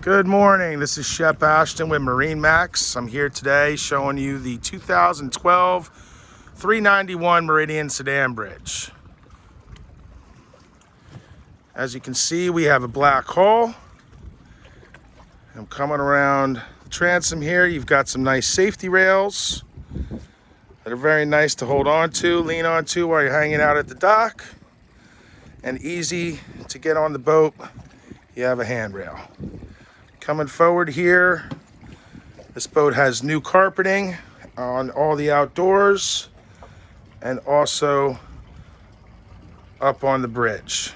Good morning, this is Shep Ashton with MarineMax. I'm here today showing you the 2012 391 Meridian sedan bridge. As you can see, we have a black hull. I'm coming around the transom here. You've got some nice safety rails that are very nice to hold on to, lean onto while you're hanging out at the dock, and easy to get on the boat. You have a handrail. Coming forward here, this boat has new carpeting on all the outdoors and also up on the bridge.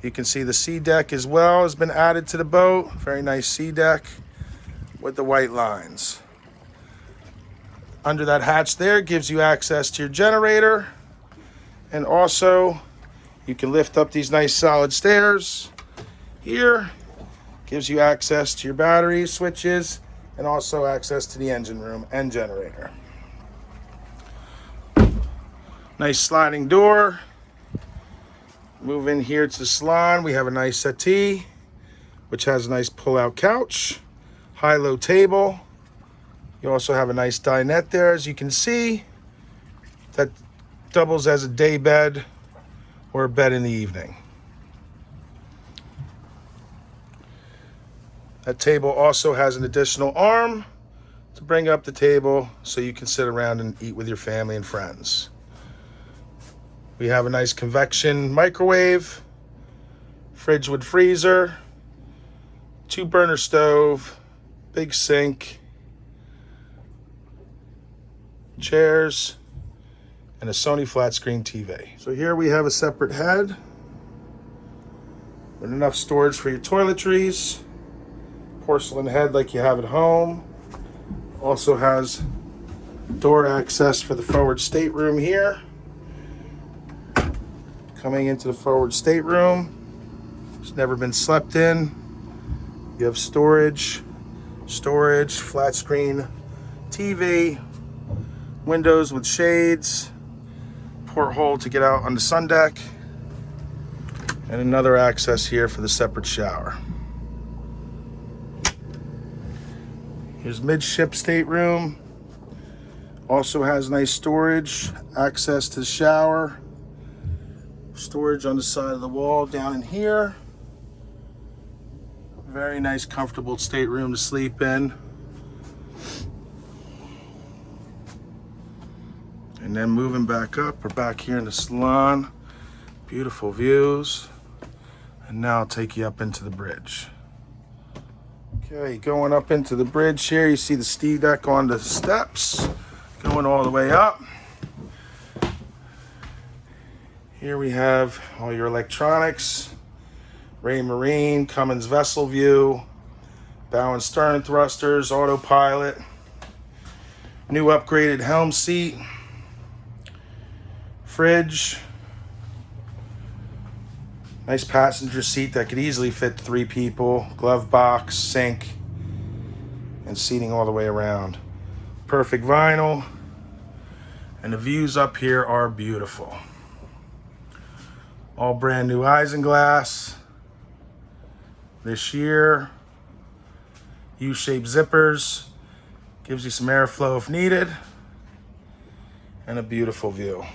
You can see the sea deck as well has been added to the boat. Very nice sea deck with the white lines. Under that hatch there gives you access to your generator, and also you can lift up these nice solid stairs here. Gives you access to your batteries, switches, and also access to the engine room and generator. Nice sliding door. Move in here to the salon. We have a nice settee, which has a nice pull-out couch, high-low table. You also have a nice dinette there, as you can see. That doubles as a day bed or a bed in the evening. That table also has an additional arm to bring up the table so you can sit around and eat with your family and friends. We have a nice convection microwave, fridge with freezer, 2-burner stove, big sink, chairs, and a Sony flat screen TV. So here we have a separate head with enough storage for your toiletries. Porcelain head like you have at home. Also has door access for the forward stateroom here. Coming into the forward stateroom, it's never been slept in. You have storage, flat screen TV, windows with shades, porthole to get out on the sun deck, and another access here for the separate shower. Here's midship stateroom. Also has nice storage, access to the shower, storage on the side of the wall down in here. Very nice, comfortable stateroom to sleep in. And then moving back up, we're back here in the salon. Beautiful views. And now I'll take you up into the bridge. Okay, going up into the bridge here, you see the ski deck on the steps, going all the way up. Here we have all your electronics, Raymarine, Cummins vessel view, bow and stern thrusters, autopilot, new upgraded helm seat, fridge, nice passenger seat that could easily fit 3 people, glove box, sink, and seating all the way around. Perfect vinyl, and the views up here are beautiful. All brand new isinglass this year. U-shaped zippers, gives you some airflow if needed, and a beautiful view.